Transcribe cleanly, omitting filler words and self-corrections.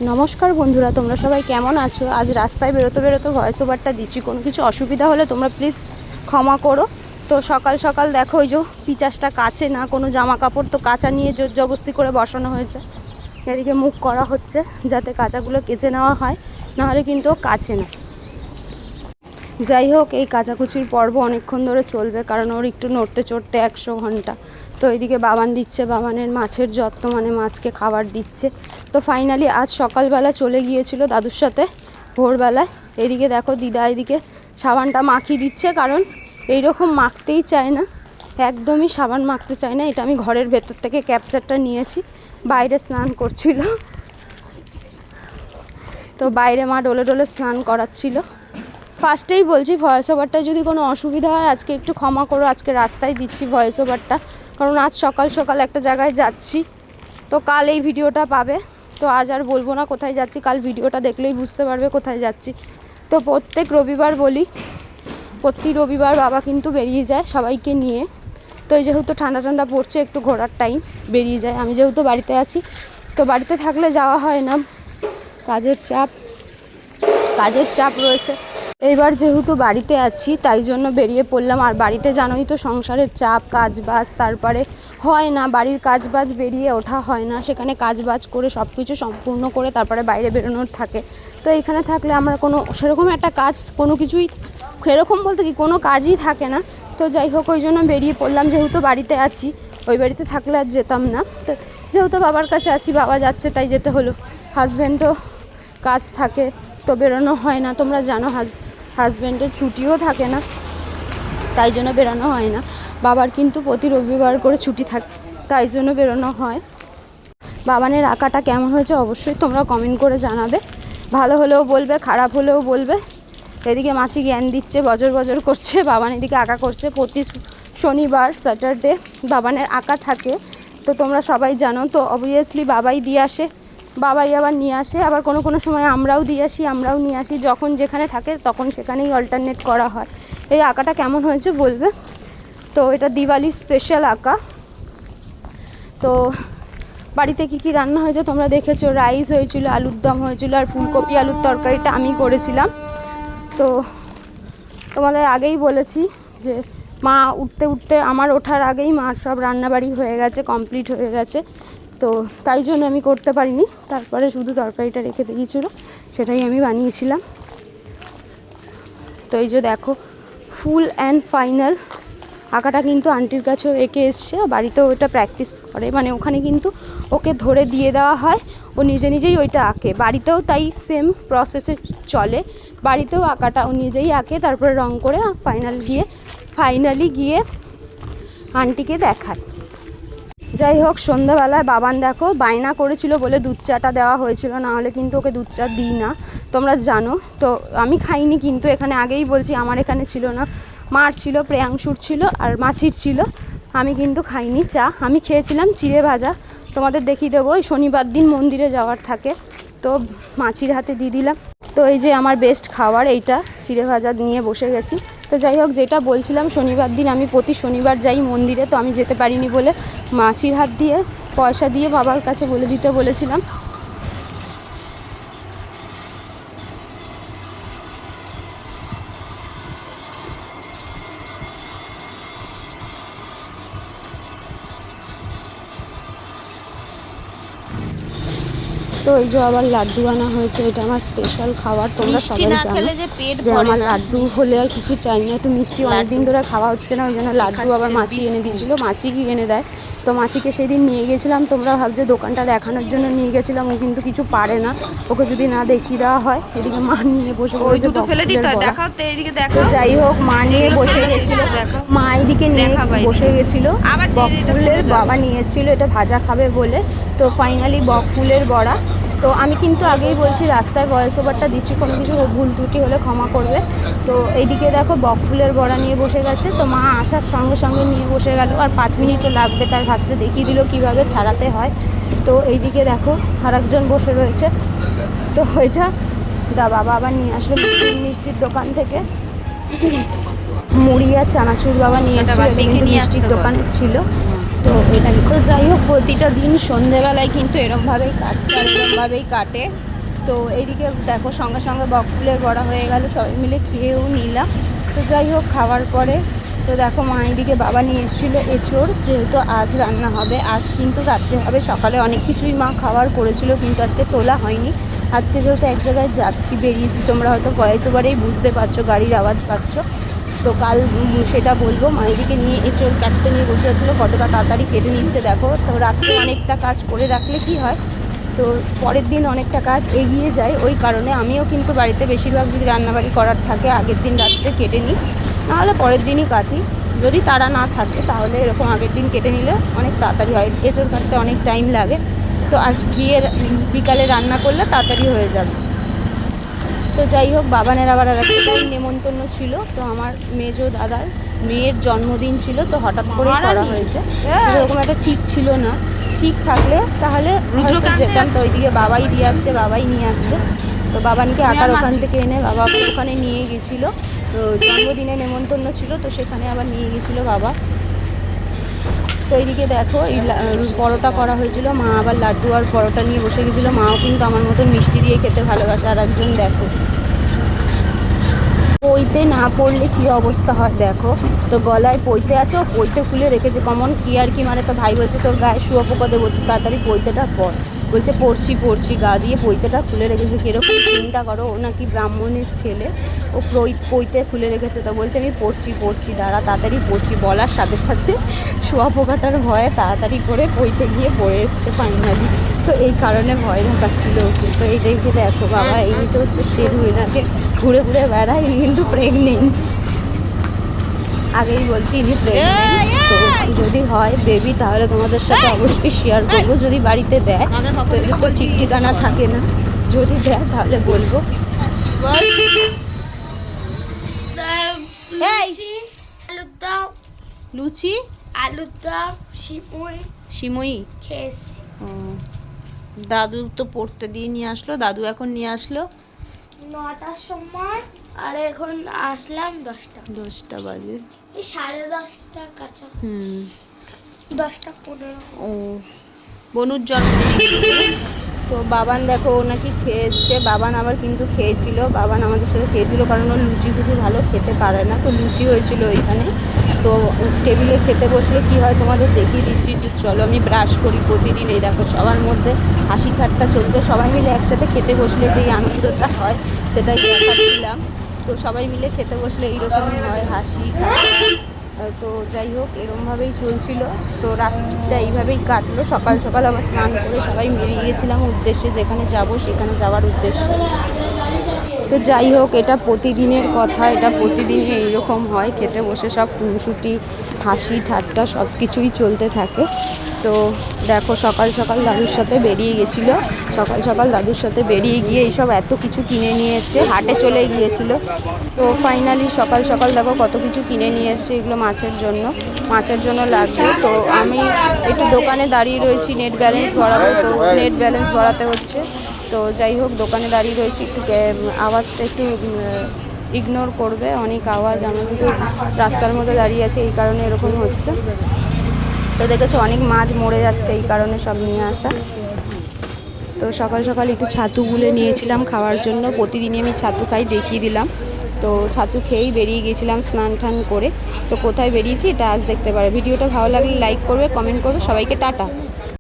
নমস্কার বন্ধুরা, তোমরা সবাই কেমন আছো? আজ রাস্তায় বেরোতে বেরোতে ভয়েস ওভারটা দিচ্ছি। কোনো কিছু অসুবিধা হলে তোমরা প্লিজ ক্ষমা করো। তো সকাল সকাল দেখো ওই যে পিচাসটা কাচে না, কোনো জামা কাপড় তো কাচা নিয়ে জোর জবস্তি করে বসানো হয়েছে। এদিকে মুখ করা হচ্ছে যাতে কাচাগুলো কেচে নেওয়া হয়, নাহলে কিন্তু কাচে না। যাই হোক, এই কাচাকুচির পর্ব অনেকক্ষণ ধরে চলবে, কারণ ওর একটু নড়তে চড়তে 100 ঘন্টা। তো এইদিকে বাবান দিচ্ছে, বাবানের মাছের যত্ন, মানে মাছকে খাবার দিচ্ছে। তো ফাইনালি আজ সকালবেলা চলে গিয়েছিল দাদুর সাথে ভোরবেলায়। এইদিকে দেখো দিদা এদিকে সাবানটা মাখিয়ে দিচ্ছে, কারণ এইরকম মাখতেই চায় না, একদমই সাবান মাখতে চায় না। এটা আমি ঘরের ভেতর থেকে ক্যাপচারটা নিয়েছি। বাইরে স্নান করছিল, তো বাইরে মা ডোলে ডোলে স্নান করাচ্ছিল। ফার্স্টেই বলছি, ভয়েস ওভারটা যদি কোনো অসুবিধা হয় আজকে একটু ক্ষমা করো। আজকে রাস্তায় দিচ্ছি ভয়েস ওভারটা, কারণ আজ সকাল সকাল একটা জায়গায় যাচ্ছি, তো কাল এই ভিডিওটা পাবে। তো আজ আর বলবো না কোথায় যাচ্ছি, কাল ভিডিওটা দেখলেই বুঝতে পারবে কোথায় যাচ্ছি। তো প্রত্যেক রবিবার বলি, প্রতি রবিবার বাবা কিন্তু বেরিয়ে যায় সবাইকে নিয়ে। তো এই যেহেতু ঠান্ডা ঠান্ডা পড়ছে, একটু ঘোরার টাইম বেরিয়ে যায়। আমি যেহেতু বাড়িতে আছি, তো বাড়িতে থাকলে যাওয়া হয় না, কাজের চাপ রয়েছে। এইবার যেহেতু বাড়িতে আছি তাই জন্য বেরিয়ে পড়লাম। আর বাড়িতে জানোই তো সংসারের চাপ, কাজবাজ, তারপরে হয় না বাড়ির কাজবাজ, বেরিয়ে ওঠা হয় না। সেখানে কাজবাজ করে সব কিছু সম্পূর্ণ করে তারপরে বাইরে বেরোনোর থাকে। তো এইখানে থাকলে আমরা কোনো সেরকম একটা কাজ, কোনো কিছুই সেরকম বলতে কি কোনো কাজই থাকে না। তো যাই হোক, ওই জন্য বেরিয়ে পড়লাম, যেহেতু বাড়িতে আছি। ওই বাড়িতে থাকলে আর যেতাম না, তো যেহেতু বাবার কাছে আছি, বাবা যাচ্ছে তাই যেতে হলো। হাজব্যান্ডও কাজ থাকে, তো বেরোনো হয় না। তোমরা জানো হাজব্যান্ডের ছুটিও থাকে না, তাই জন্য বেরোনো হয় না। বাবার কিন্তু প্রতি রবিবার করে ছুটি থাকে, তাই জন্য বেরোনো হয়। বাবানের আঁকাটা কেমন হয়েছে অবশ্যই তোমরা কমেন্ট করে জানাবে। ভালো হলেও বলবে, খারাপ হলেও বলবে। এদিকে মাছি জ্ঞান দিচ্ছে, বজর বজর করছে, বাবান এদিকে আঁকা করছে। প্রতি শনিবার স্যাটারডে বাবানের আঁকা থাকে, তো তোমরা সবাই জানো। তো অবভিয়াসলি বাবাই দিয়ে আসে, বাবাই আবার নিয়ে আসে, আবার কোনো কোনো সময় আমরাও দিয়ে আসি, আমরাও নিয়ে আসি। যখন যেখানে থাকে তখন সেখানেই অল্টারনেট করা হয়। এই আঁকাটা কেমন হয়েছে বলবে। তো এটা দিওয়ালি স্পেশাল আঁকা। তো বাড়িতে কি কি রান্না হয়েছে তোমরা দেখেছো। রাইস হয়েছিল, আলুর দম হয়েছিল, আর ফুলকপি আলুর তরকারিটা আমি করেছিলাম। তো তোমাদের আগেই বলেছি যে মা উঠতে উঠতে, আমার ওঠার আগেই মার সব রান্নাবাড়ি হয়ে গেছে, কমপ্লিট হয়ে গেছে। তো তাই জন্য আমি করতে পারিনি, তারপরে শুধু তরকারিটা রেখে দিয়েছিলো, সেটাই আমি বানিয়েছিলাম। তো এই যে দেখো, ফুল অ্যান্ড ফাইনাল আঁকাটা কিন্তু আন্টির কাছেও এঁকে এসছে, বাড়িতেও ওইটা প্র্যাকটিস করে। মানে ওখানে কিন্তু ওকে ধরে দিয়ে দেওয়া হয়, ও নিজে নিজেই ওইটা আঁকে। বাড়িতেও তাই সেম প্রসেসে চলে, বাড়িতেও আঁকাটা ও নিজেই আঁকে, তারপরে রং করে ফাইনালি গিয়ে আন্টিকে দেখায়। যাই হোক, সন্ধ্যাবেলায় বাবান দেখো বায়না করেছিল বলে দুধ চাটা দেওয়া হয়েছিল, না হলে কিন্তু ওকে দুধ চা দিই না, তোমরা জানো। তো আমি খাইনি, কিন্তু এখানে আগেই বলছি আমার এখানে ছিল না, মার ছিল, প্রেয়াংশুর ছিল, আর মাছির ছিল। আমি কিন্তু খাইনি চা, আমি খেয়েছিলাম চিড়ে ভাজা। তোমাদের দেখিয়ে দেবো, ওই শনিবার দিন মন্দিরে যাওয়ার থাকে, তো মাছির হাতে দিয়ে দিলাম। তো এই যে আমার বেস্ট খাবার এইটা, চিড়ে ভাজা নিয়ে বসে গেছি। তো যাই হোক, যেটা বলছিলাম, শনিবার দিন আমি প্রতি শনিবার যাই মন্দিরে, তো আমি যেতে পারিনি বলে মাছির হাত দিয়ে পয়সা দিয়ে বাবার কাছে বলে দিতে বলেছিলাম। তো এই যে আবার লাড্ডু আনা হয়েছে, এটা আমার স্পেশাল খাবার, তোমরা সবাই জানো যে আমার লাড্ডু হলে আর কিছু চাই না। একটু মিষ্টি অনেকদিন ধরে খাওয়া হচ্ছে না, ওই জন্য লাড্ডু আবার মাছি এনে দিয়েছিল, মাছি এনে দেয়। তো মাছিকে সেদিন নিয়ে গেছিলাম, তোমরা ভাবছো দোকানটা দেখানোর জন্য নিয়ে গেছিলাম, ও কিন্তু কিছু পারে না, ওকে যদি না দেখিয়ে দেওয়া হয়। এদিকে মা নিয়ে বসে পড়েছে, যাই হোক মা নিয়ে বসে গেছিল, মা এদিকে নিয়ে বসে গেছিলো। বকফুলের বাবা নিয়ে এসেছিলো এটা ভাজা খাবে বলে। তো ফাইনালি বকফুলের বড়া। তো আমি কিন্তু আগেই বলছি রাস্তায় ভয়েস ওভারটা দিচ্ছি, কোনো কিছু ভুল ত্রুটি হলে ক্ষমা করবে। তো এইদিকে দেখো বকফুলের বড়া নিয়ে বসে গেছে, তো মা আসার সঙ্গে সঙ্গে নিয়ে বসে গেল, আর 5 মিনিটও লাগবে, তার ভাজতে দেখিয়ে দিল কীভাবে ছাড়াতে হয়। তো এইদিকে দেখো আরেকজন বসে রয়েছে, তো ওইটা বাবা আবার নিয়ে আসলো মিষ্টির দোকান থেকে মুড়ি আর চানাচুর বাবা নিয়ে এসেছিল, মিষ্টির দোকানে ছিল। তো এটা তো যাই হোক প্রতিটা দিন সন্ধেবেলায় কিন্তু এরমভাবেই কাটছে আর এরমভাবেই কাটে। তো এইদিকে দেখো সঙ্গে সঙ্গে বকফুলের বড়া হয়ে গেল, সবাই মিলে খেয়েও নিলাম। তো যাই হোক খাওয়ার পরে তো দেখো মা এদিকে বাবা নিয়ে এসেছিলো এঁচোড়, যেহেতু আজ রান্না হবে, আজ কিন্তু রাত্রে হবে। সকালে অনেক কিছুই মা খাওয়ার করেছিল কিন্তু আজকে তোলা হয়নি। আজকে যেহেতু এক জায়গায় যাচ্ছি, বেরিয়েছি, তোমরা হয়তো ভয়েস ওভারেই বুঝতে পারছো, গাড়ির আওয়াজ পাচ্ছ। তো কাল সেটা বলবো। মা এদিকে নিয়ে এঁচোড় কাটতে নিয়ে বসে আছিলো, কতটা তাড়াতাড়ি কেটে নিচ্ছে দেখো। তো রাত্রে অনেকটা কাজ করে রাখলে কি হয়, তো পরের দিন অনেকটা কাজ এগিয়ে যায়। ওই কারণে আমিও কিন্তু বাড়িতে বেশিরভাগ যদি রান্নাবাড়ি করার থাকে আগের দিন রাত্রে কেটে নিই, নাহলে পরের দিনই কাটি। যদি তারা না থাকে তাহলে এরকম আগের দিন কেটে নিলে অনেক তাড়াতাড়ি হয়। এঁচোড় কাটতে অনেক টাইম লাগে, তো আজ গিয়ে বিকালে রান্না করলে তাড়াতাড়ি হয়ে যাবে। তো যাই হোক বাবানের আবার আর একটাই নেমন্তন্ন ছিল, তো আমার মেজো দাদার মেয়ের জন্মদিন ছিল, তো হঠাৎ করে করা হয়েছে। এরকম একটা ঠিক ছিল না, ঠিক থাকলে তাহলে যেতাম। তো ওইদিকে বাবাই দিয়ে আসছে, বাবাই নিয়ে আসছে। তো বাবানকে আকার ওখান থেকে এনে বাবা ওখানে নিয়ে গেছিলো। তো জন্মদিনে নেমন্তন্ন ছিল, তো সেখানে আবার নিয়ে গেছিলো বাবা। তো এইদিকে দেখো এই পরোটা করা হয়েছিল, মা আবার লাড্ডু আর পরোটা নিয়ে বসে গেছিলো। মাও কিন্তু আমার মতন মিষ্টি দিয়ে খেতে ভালোবাসে। আর একজন দেখো পইতে না পড়লে কী অবস্থা হয় দেখো, তো গলায় পইতে আছে, ও পইতে খুলে রেখেছে। কমন কি আর কি, মানে তো ভাই বলছে তোর গায়ে শুয়োপোকা দেবো, তাড়াতাড়ি পইতেটা পর। বলছে পড়ছি গা দিয়ে পইতেটা খুলে রেখেছে। কীরকম চিন্তা করো, ও নাকি ব্রাহ্মণের ছেলে, ও পইতে খুলে রেখেছে। তো বলছে আমি পড়ছি দাঁড়া, তাড়াতাড়ি পড়ছি। বলার সাথে সাথে শুয়োপোকাটার ভয়ে তাড়াতাড়ি করে পইতে গিয়ে পড়ে এসছে ফাইনালি। তো এই কারণে ভয় দেখাচ্ছিল ওকে। তো এই দেখে দেখো বাবা ইনি তো হচ্ছে শেরু, এনাকে ঘুরে ঘুরে বেড়ায়, ইনি কিন্তু প্রেগনেন্ট। আগেই বলছি ইনি প্রেগনেন্ট। তো যদি হয় বেবি তাহলে তোমাদের সাথে অবশ্যই শেয়ার করবো, যদি বাড়িতে দেয়। তো এদের তো ঠিক ঠিকানা থাকে না, যদি দেয় তাহলে বলবো। লুচি আলুর দম সিমুই খেয়েছি। ও দাদু তো পড়তে দিয়ে নিয়ে আসলো, দাদু এখন নিয়ে আসলো 9টার সময়, আর এখন আসলাম 10টা বাজে, এই 10:30টার কাছে। 10:15। ও বনুর জন্মদিনে। তো বাবান দেখো ও নাকি খেয়ে এসছে। বাবান আবার কিন্তু খেয়েছিল, বাবান আমাদের সাথে খেয়েছিল, কারণ ও লুচি ফুচি ভালো খেতে পারে না। তো লুচি হয়েছিল ওইখানে। তো টেবিলে খেতে বসলে কি হয় তোমাদের দেখিয়ে দিচ্ছি। চলো আমি ব্রাশ করি প্রতিদিন। এই দেখো সবার মধ্যে হাসি ঠাট্টা চলছে, সবাই মিলে একসাথে খেতে বসলে যেই আনন্দটা হয় সেটাই দেখাচ্ছিলাম। তো সবাই মিলে খেতে বসলে এইরকমই হয়, হাসি ঠাট্টা। তো যাই হোক এরমভাবেই চলছিল। তো রাতটা এইভাবেই কাটলো। সকাল সকাল আবার স্নান করে সবাই বেরিয়ে গিয়েছিলাম উদ্দেশ্যে, যেখানে যাব সেখানে যাওয়ার উদ্দেশ্যে। তো যাই হোক এটা প্রতিদিনের কথা, এটা প্রতিদিনই এইরকম হয়, খেতে বসে সব খুনসুটি হাসি ঠাট্টা সব কিছুই চলতে থাকে। তো দেখো সকাল সকাল দাদুর সাথে বেরিয়ে গেছিলো, সকাল সকাল দাদুর সাথে বেরিয়ে গিয়ে এইসব এত কিছু কিনে নিয়ে এসছে, হাটে চলে গিয়েছিল। তো ফাইনালি সকাল সকাল দেখো কত কিছু কিনে নিয়ে এসছে, এগুলো মাছের জন্য লাগবে। তো আমি একটু দোকানে দাঁড়িয়ে রয়েছি, নেট ব্যালেন্স ভরাবো, তো নেট ব্যালেন্স ভরাতে হচ্ছে। তো যাই হোক দোকানে দাঁড়িয়ে রয়েছি, একটু আওয়াজটা একটু ইগনোর করবে, অনেক আওয়াজ। আমি কিন্তু রাস্তার মধ্যে দাঁড়িয়ে আছি, এই কারণে এরকম হচ্ছে। তো দেখেছো অনেক মাছ মরে যাচ্ছে, এই কারণে সব নিয়ে আসা। তো সকাল সকাল একটু ছাতু গুলে নিয়েছিলাম খাওয়ার জন্য, প্রতিদিনই আমি ছাতু খাই, দেখিয়ে দিলাম। তো ছাতু খেয়েই বেরিয়ে গিয়েছিলাম স্নান টান করে। তো কোথায় বেরিয়েছি এটা আজ দেখতে পারে। ভিডিওটা ভালো লাগলে লাইক করবে, কমেন্ট করবে। সবাইকে টাটা।